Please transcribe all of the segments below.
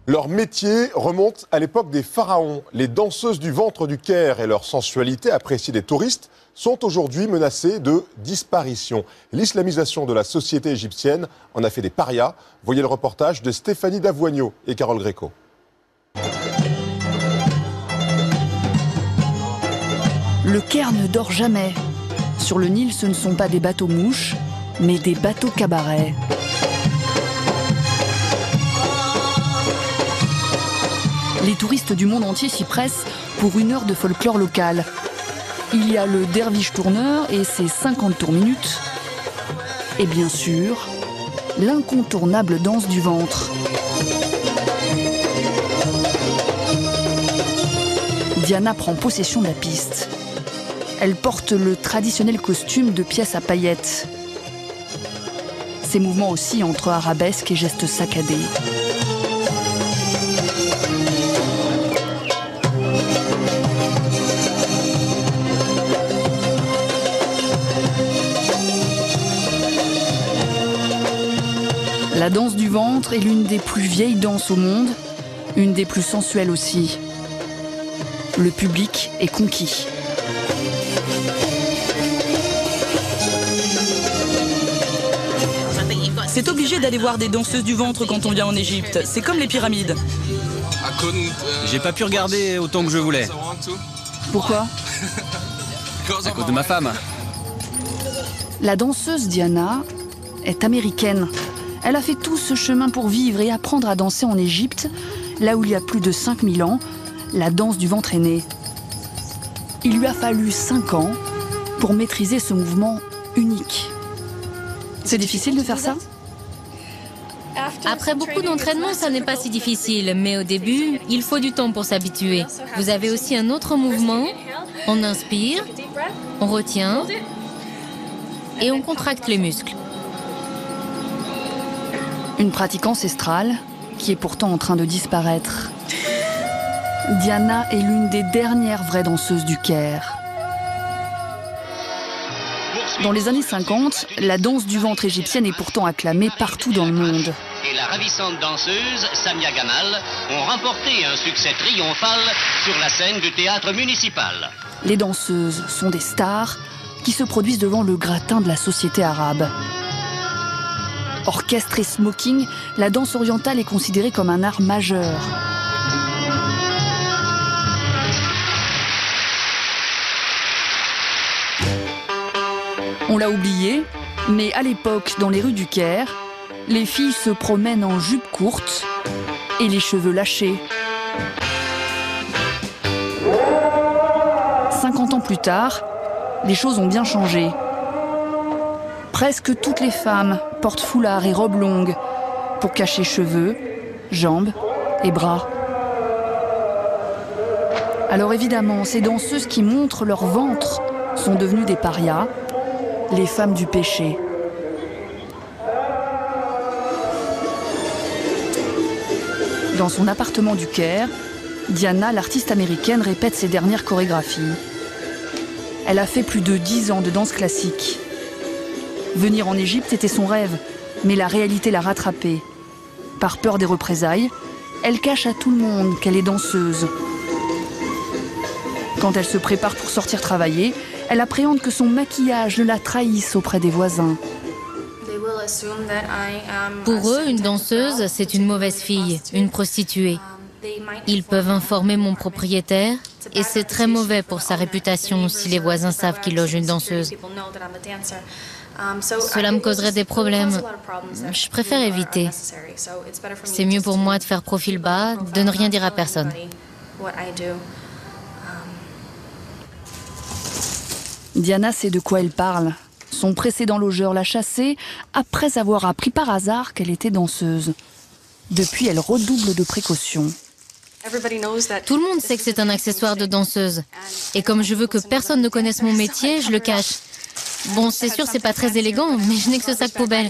Leur métier remonte à l'époque des pharaons. Les danseuses du ventre du Caire et leur sensualité, appréciée des touristes, sont aujourd'hui menacées de disparition. L'islamisation de la société égyptienne en a fait des parias. Voyez le reportage de Stéphanie Davoigneau et Carole Gréco. Le Caire ne dort jamais. Sur le Nil, ce ne sont pas des bateaux-mouches, mais des bateaux-cabarets. Les touristes du monde entier s'y pressent pour 1 heure de folklore local. Il y a le derviche tourneur et ses 50 tours minutes. Et bien sûr, l'incontournable danse du ventre. Diana prend possession de la piste. Elle porte le traditionnel costume de pièces à paillettes. Ses mouvements oscillent entre arabesques et gestes saccadés. La danse du ventre est l'une des plus vieilles danses au monde, une des plus sensuelles aussi. Le public est conquis. C'est obligé d'aller voir des danseuses du ventre quand on vient en Égypte. C'est comme les pyramides. J'ai pas pu regarder autant que je voulais. Pourquoi ? À cause de ma femme. La danseuse Diana est américaine. Elle a fait tout ce chemin pour vivre et apprendre à danser en Égypte, là où il y a plus de 5000 ans, la danse du ventre est née. Il lui a fallu 5 ans pour maîtriser ce mouvement unique. C'est difficile de faire ça ? Après beaucoup d'entraînement, ça n'est pas si difficile, mais au début, il faut du temps pour s'habituer. Vous avez aussi un autre mouvement. On inspire, on retient et on contracte les muscles. Une pratique ancestrale qui est pourtant en train de disparaître. Diana est l'une des dernières vraies danseuses du Caire. Dans les années 50, la danse du ventre égyptienne est pourtant acclamée partout dans le monde. Et la ravissante danseuse Samia Gamal ont remporté un succès triomphal sur la scène du théâtre municipal. Les danseuses sont des stars qui se produisent devant le gratin de la société arabe. Orchestre et smoking, la danse orientale est considérée comme un art majeur. On l'a oublié, mais à l'époque, dans les rues du Caire, les filles se promènent en jupe courte et les cheveux lâchés. 50 ans plus tard, les choses ont bien changé. Presque toutes les femmes portent foulard et robes longues pour cacher cheveux, jambes et bras. Alors évidemment, ces danseuses qui montrent leur ventre sont devenues des parias, les femmes du péché. Dans son appartement du Caire, Diana, l'artiste américaine, répète ses dernières chorégraphies. Elle a fait plus de 10 ans de danse classique. Venir en Égypte était son rêve, mais la réalité l'a rattrapée. Par peur des représailles, elle cache à tout le monde qu'elle est danseuse. Quand elle se prépare pour sortir travailler, elle appréhende que son maquillage ne la trahisse auprès des voisins. Pour eux, une danseuse, c'est une mauvaise fille, une prostituée. Ils peuvent informer mon propriétaire et c'est très mauvais pour sa réputation si les voisins savent qu'il loge une danseuse. Cela me causerait des problèmes. Je préfère éviter. C'est mieux pour moi de faire profil bas, de ne rien dire à personne. Diana sait de quoi elle parle. Son précédent logeur l'a chassée après avoir appris par hasard qu'elle était danseuse. Depuis, elle redouble de précautions. Tout le monde sait que c'est un accessoire de danseuse. Et comme je veux que personne ne connaisse mon métier, je le cache. Bon, c'est sûr, c'est pas très élégant, mais je n'ai que ce sac poubelle.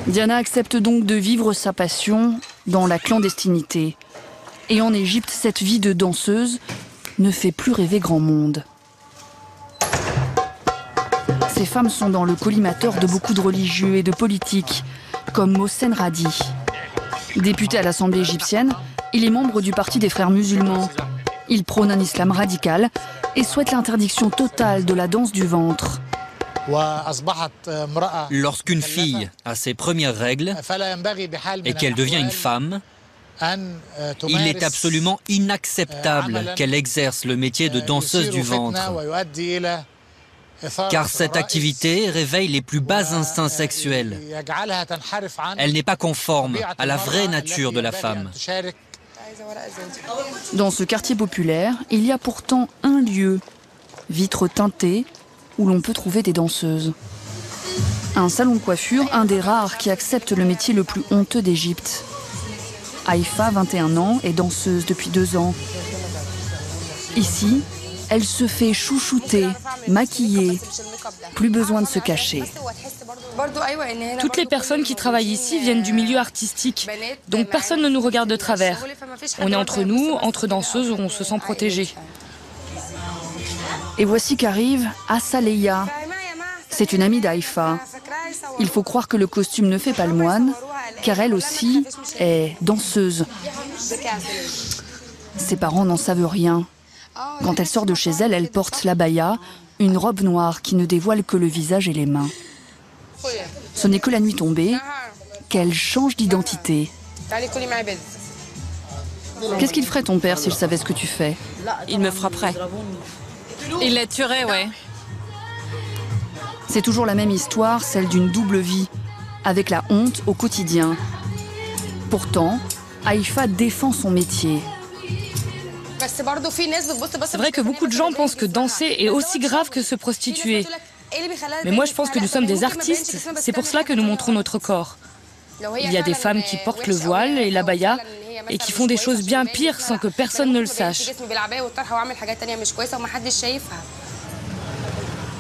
Diana accepte donc de vivre sa passion dans la clandestinité. Et en Égypte, cette vie de danseuse ne fait plus rêver grand monde. Ces femmes sont dans le collimateur de beaucoup de religieux et de politiques, comme Mohsen Radi. Député à l'Assemblée égyptienne, il est membre du Parti des Frères musulmans. Il prône un islam radical et souhaite l'interdiction totale de la danse du ventre. Lorsqu'une fille a ses premières règles et qu'elle devient une femme, il est absolument inacceptable qu'elle exerce le métier de danseuse du ventre. Car cette activité réveille les plus bas instincts sexuels. Elle n'est pas conforme à la vraie nature de la femme. Dans ce quartier populaire, il y a pourtant un lieu, vitre teintée, où l'on peut trouver des danseuses. Un salon de coiffure, un des rares qui accepte le métier le plus honteux d'Égypte. Haïfa, 21 ans, est danseuse depuis 2 ans. Ici, elle se fait chouchouter, maquiller, plus besoin de se cacher. Toutes les personnes qui travaillent ici viennent du milieu artistique, donc personne ne nous regarde de travers. On est entre nous, entre danseuses, on se sent protégé. Et voici qu'arrive Assaleya. C'est une amie d'Haïfa. Il faut croire que le costume ne fait pas le moine, car elle aussi est danseuse. Ses parents n'en savent rien. Quand elle sort de chez elle, elle porte l'abaya, une robe noire qui ne dévoile que le visage et les mains. Ce n'est que la nuit tombée qu'elle change d'identité. Qu'est-ce qu'il ferait ton père s'il savait ce que tu fais? Il me frapperait. Il la tuerait, ouais. C'est toujours la même histoire, celle d'une double vie, avec la honte au quotidien. Pourtant, Haïfa défend son métier. C'est vrai que beaucoup de gens pensent que danser est aussi grave que se prostituer. Mais moi, je pense que nous sommes des artistes. C'est pour cela que nous montrons notre corps. Il y a des femmes qui portent le voile et l'abaya et qui font des choses bien pires sans que personne ne le sache.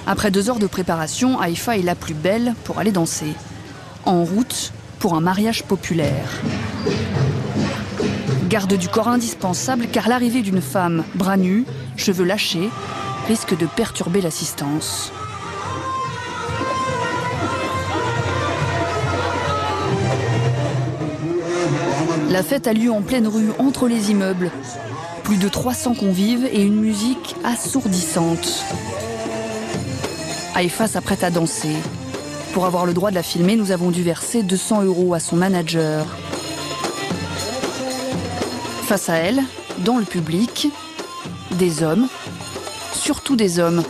Après 2 heures de préparation, Haïfa est la plus belle pour aller danser. En route pour un mariage populaire. Garde du corps indispensable car l'arrivée d'une femme bras nus, cheveux lâchés, risque de perturber l'assistance. La fête a lieu en pleine rue, entre les immeubles. Plus de 300 convives et une musique assourdissante. Haïfa s'apprête à danser. Pour avoir le droit de la filmer, nous avons dû verser 200 € à son manager. Face à elle, dans le public, des hommes, surtout des hommes.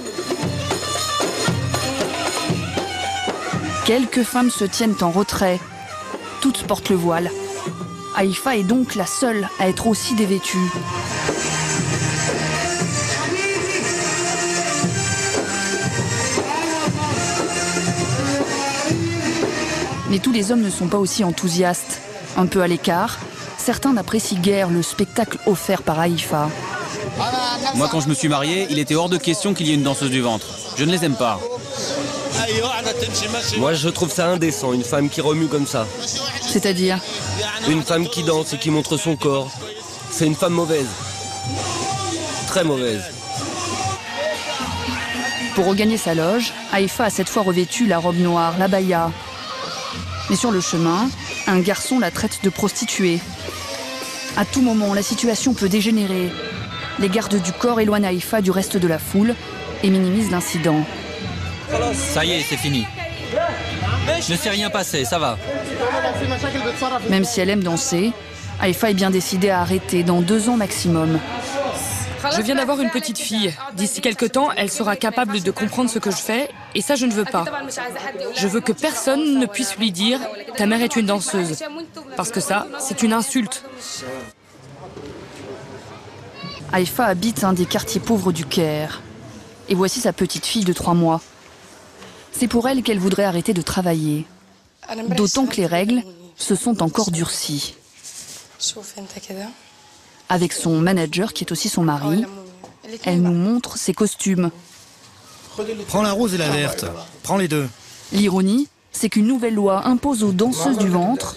Quelques femmes se tiennent en retrait. Toutes portent le voile. Haïfa est donc la seule à être aussi dévêtue. Mais tous les hommes ne sont pas aussi enthousiastes. Un peu à l'écart, certains n'apprécient guère le spectacle offert par Haïfa. Moi, quand je me suis marié, il était hors de question qu'il y ait une danseuse du ventre. Je ne les aime pas. Moi, je trouve ça indécent, une femme qui remue comme ça. C'est-à-dire? Une femme qui danse et qui montre son corps. C'est une femme mauvaise. Très mauvaise. Pour regagner sa loge, Haïfa a cette fois revêtu la robe noire, l'abaya. Mais sur le chemin, un garçon la traite de prostituée. À tout moment, la situation peut dégénérer. Les gardes du corps éloignent Haïfa du reste de la foule et minimisent l'incident. Ça y est, c'est fini. Ne s'est rien passé, ça va. Même si elle aime danser, Haïfa est bien décidée à arrêter dans 2 ans maximum. Je viens d'avoir une petite fille. D'ici quelque temps, elle sera capable de comprendre ce que je fais, et ça, je ne veux pas. Je veux que personne ne puisse lui dire « ta mère est une danseuse », parce que ça, c'est une insulte. Haïfa habite un des quartiers pauvres du Caire. Et voici sa petite fille de 3 mois. C'est pour elle qu'elle voudrait arrêter de travailler. D'autant que les règles se sont encore durcies. Avec son manager, qui est aussi son mari, elle nous montre ses costumes. Prends la rose et la verte. Prends les deux. L'ironie, c'est qu'une nouvelle loi impose aux danseuses du ventre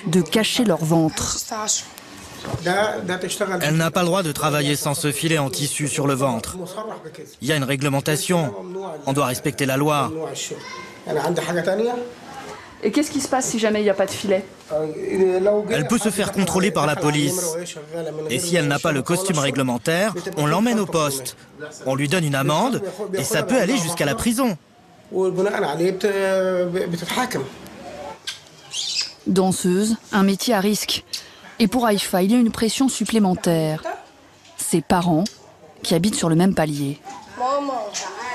de cacher leur ventre. Elle n'a pas le droit de travailler sans ce filet en tissu sur le ventre. Il y a une réglementation. On doit respecter la loi. Et qu'est-ce qui se passe si jamais il n'y a pas de filet? Elle peut se faire contrôler par la police. Et si elle n'a pas le costume réglementaire, on l'emmène au poste. On lui donne une amende et ça peut aller jusqu'à la prison. Danseuse, un métier à risque. Et pour Haïfa, il y a une pression supplémentaire. Ses parents, qui habitent sur le même palier.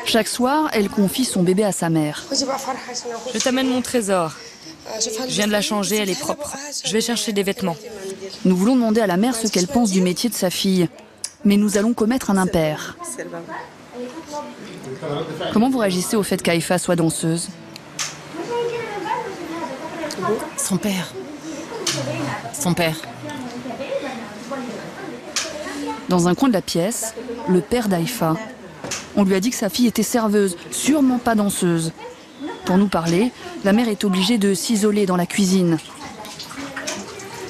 Chaque soir, elle confie son bébé à sa mère. Je t'amène mon trésor. Je viens de la changer, elle est propre. Je vais chercher des vêtements. Nous voulons demander à la mère ce qu'elle pense du métier de sa fille. Mais nous allons commettre un impair. Comment vous réagissez au fait qu'Haïfa soit danseuse? Son père. Son père. Dans un coin de la pièce, le père d'Haïfa. On lui a dit que sa fille était serveuse, sûrement pas danseuse. Pour nous parler, la mère est obligée de s'isoler dans la cuisine.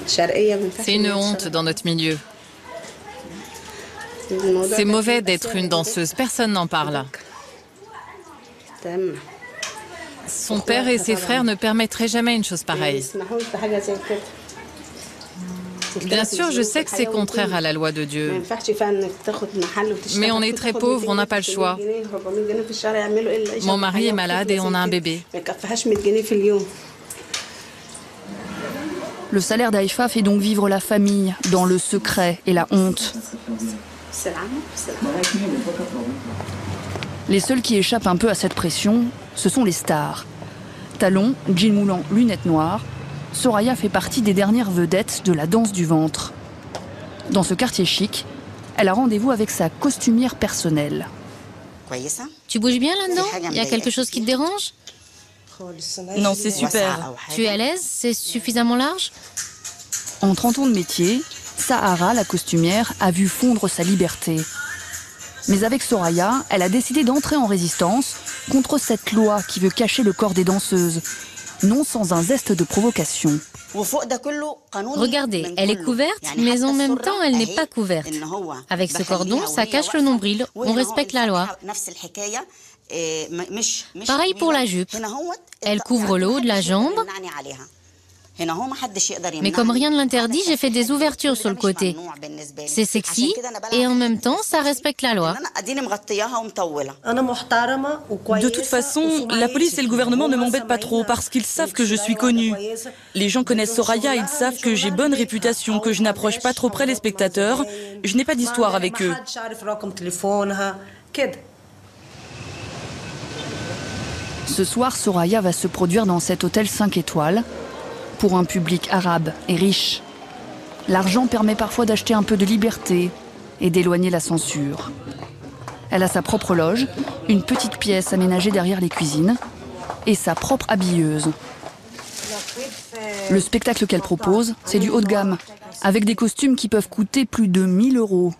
C'est une honte dans notre milieu. C'est mauvais d'être une danseuse, personne n'en parle. Son père et ses frères ne permettraient jamais une chose pareille. Bien sûr, je sais que c'est contraire à la loi de Dieu. Mais on est très pauvres, on n'a pas le choix. Mon mari est malade et on a un bébé. Le salaire d'Haïfa fait donc vivre la famille dans le secret et la honte. Les seuls qui échappent un peu à cette pression, ce sont les stars. Talons, jean moulant, lunettes noires, Soraya fait partie des dernières vedettes de la danse du ventre. Dans ce quartier chic, elle a rendez-vous avec sa costumière personnelle. Tu bouges bien là-dedans? Il y a quelque chose qui te dérange? Non, c'est super. Tu es à l'aise? C'est suffisamment large? En 30 ans de métier, Sahara, la costumière, a vu fondre sa liberté. Mais avec Soraya, elle a décidé d'entrer en résistance contre cette loi qui veut cacher le corps des danseuses. Non sans un zeste de provocation. Regardez, elle est couverte, mais en même temps, elle n'est pas couverte. Avec ce cordon, ça cache le nombril. On respecte la loi. Pareil pour la jupe. Elle couvre le haut de la jambe. Mais comme rien ne l'interdit, j'ai fait des ouvertures sur le côté. C'est sexy et en même temps, ça respecte la loi. De toute façon, la police et le gouvernement ne m'embêtent pas trop parce qu'ils savent que je suis connue. Les gens connaissent Soraya, ils savent que j'ai bonne réputation, que je n'approche pas trop près les spectateurs. Je n'ai pas d'histoire avec eux. Ce soir, Soraya va se produire dans cet hôtel 5 étoiles pour un public arabe et riche. L'argent permet parfois d'acheter un peu de liberté et d'éloigner la censure. Elle a sa propre loge, une petite pièce aménagée derrière les cuisines et sa propre habilleuse. Le spectacle qu'elle propose, c'est du haut de gamme, avec des costumes qui peuvent coûter plus de 1 000 €.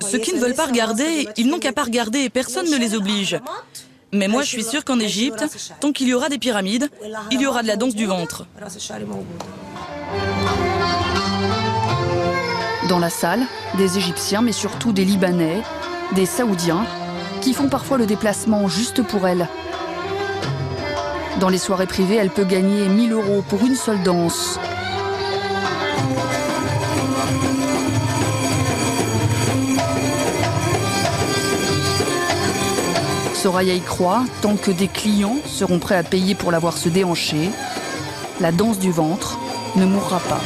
Ceux qui ne veulent pas regarder, ils n'ont qu'à pas regarder et personne ne les oblige. Mais moi, je suis sûre qu'en Égypte, tant qu'il y aura des pyramides, il y aura de la danse du ventre. Dans la salle, des Égyptiens, mais surtout des Libanais, des Saoudiens, qui font parfois le déplacement juste pour elle. Dans les soirées privées, elle peut gagner 1 000 € pour une seule danse. Soraya y croit, tant que des clients seront prêts à payer pour la voir se déhancher, la danse du ventre ne mourra pas.